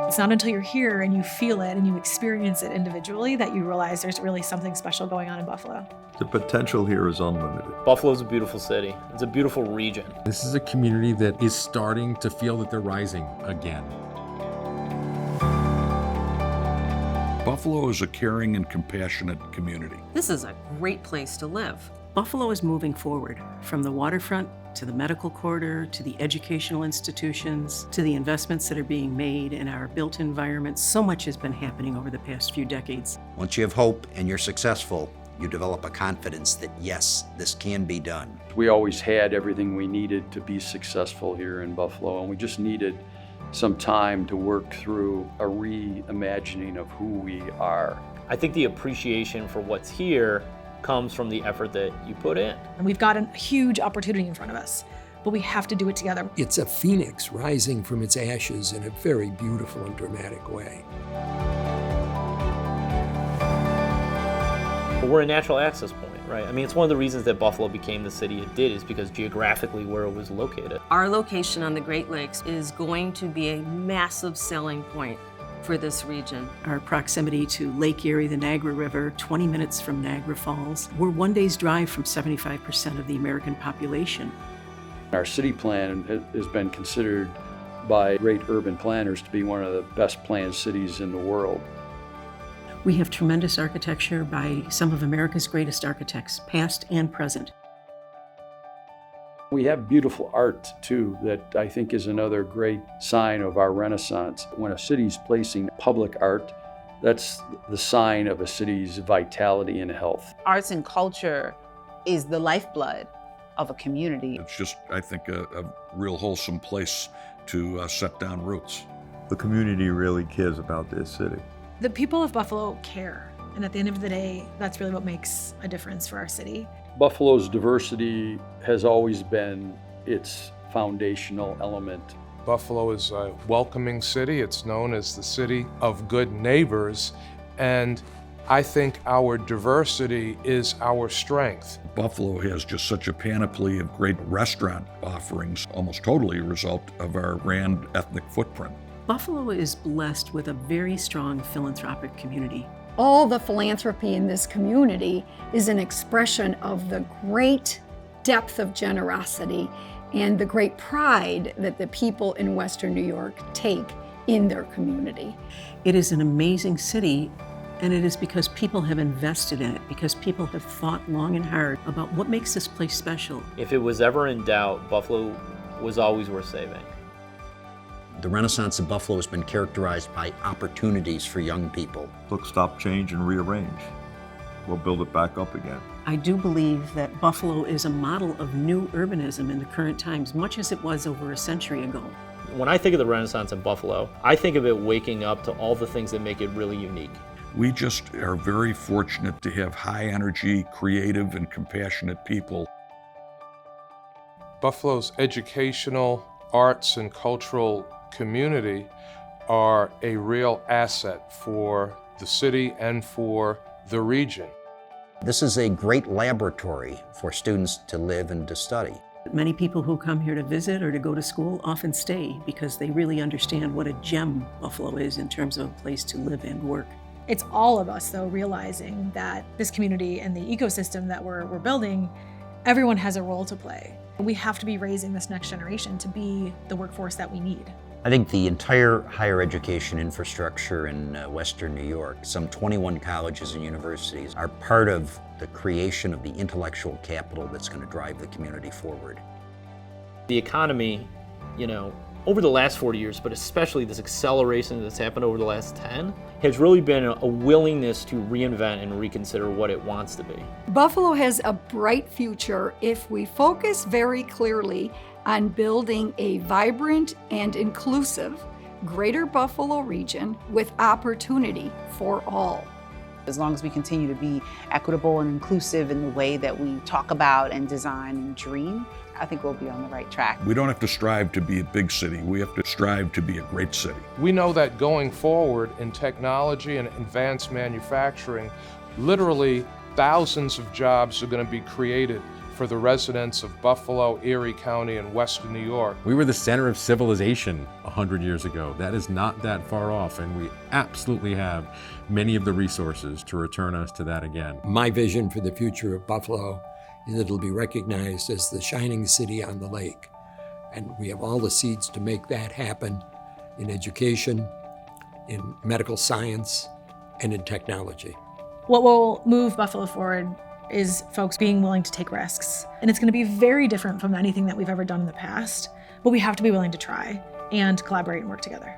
It's not until you're here and you feel it and you experience it individually that you realize there's really something special going on in Buffalo. The potential here is unlimited. Buffalo's a beautiful city. It's a beautiful region. This is a community that is starting to feel that they're rising again. Buffalo is a caring and compassionate community. This is a great place to live. Buffalo is moving forward, from the waterfront to the medical corridor, to the educational institutions, to the investments that are being made in our built environment. So much has been happening over the past few decades. Once you have hope and you're successful, you develop a confidence that, yes, this can be done. We always had everything we needed to be successful here in Buffalo, and we just needed some time to work through a reimagining of who we are. I think the appreciation for what's here comes from the effort that you put in. And we've got a huge opportunity in front of us, but we have to do it together. It's a phoenix rising from its ashes in a very beautiful and dramatic way. But we're a natural access point, right? I mean, it's one of the reasons that Buffalo became the city it did is because geographically where it was located. Our location on the Great Lakes is going to be a massive selling point for this region. Our proximity to Lake Erie, the Niagara River, 20 minutes from Niagara Falls. We're one day's drive from 75% of the American population. Our city plan has been considered by great urban planners to be one of the best planned cities in the world. We have tremendous architecture by some of America's greatest architects, past and present. We have beautiful art, too, that I think is another great sign of our Renaissance. When a city's placing public art, that's the sign of a city's vitality and health. Arts and culture is the lifeblood of a community. It's just, I think, a real wholesome place to set down roots. The community really cares about this city. The people of Buffalo care, and at the end of the day, that's really what makes a difference for our city. Buffalo's diversity has always been its foundational element. Buffalo is a welcoming city. It's known as the city of good neighbors, and I think our diversity is our strength. Buffalo has just such a panoply of great restaurant offerings, almost totally a result of our grand ethnic footprint. Buffalo is blessed with a very strong philanthropic community. All the philanthropy in this community is an expression of the great depth of generosity and the great pride that the people in Western New York take in their community. It is an amazing city, and it is because people have invested in it, because people have thought long and hard about what makes this place special. If it was ever in doubt, Buffalo was always worth saving. The Renaissance of Buffalo has been characterized by opportunities for young people. Look, stop, change, and rearrange. We'll build it back up again. I do believe that Buffalo is a model of new urbanism in the current times, much as it was over a century ago. When I think of the Renaissance in Buffalo, I think of it waking up to all the things that make it really unique. We just are very fortunate to have high energy, creative, and compassionate people. Buffalo's educational, arts, and cultural community are a real asset for the city and for the region. This is a great laboratory for students to live and to study. Many people who come here to visit or to go to school often stay because they really understand what a gem Buffalo is in terms of a place to live and work. It's all of us, though, realizing that this community and the ecosystem that we're building, everyone has a role to play. We have to be raising this next generation to be the workforce that we need. I think the entire higher education infrastructure in Western New York, some 21 colleges and universities, are part of the creation of the intellectual capital that's going to drive the community forward. The economy, over the last 40 years, but especially this acceleration that's happened over the last 10, has really been a willingness to reinvent and reconsider what it wants to be. Buffalo has a bright future if we focus very clearly on building a vibrant and inclusive Greater Buffalo region with opportunity for all. As long as we continue to be equitable and inclusive in the way that we talk about and design and dream, I think we'll be on the right track. We don't have to strive to be a big city. We have to strive to be a great city. We know that going forward in technology and advanced manufacturing, literally thousands of jobs are going to be created for the residents of Buffalo, Erie County, and Western New York. We were the center of civilization 100 years ago. That is not that far off, and we absolutely have many of the resources to return us to that again. My vision for the future of Buffalo is that it'll be recognized as the shining city on the lake. And we have all the seeds to make that happen in education, in medical science, and in technology. What will move Buffalo forward is folks being willing to take risks. And it's going to be very different from anything that we've ever done in the past, but we have to be willing to try and collaborate and work together.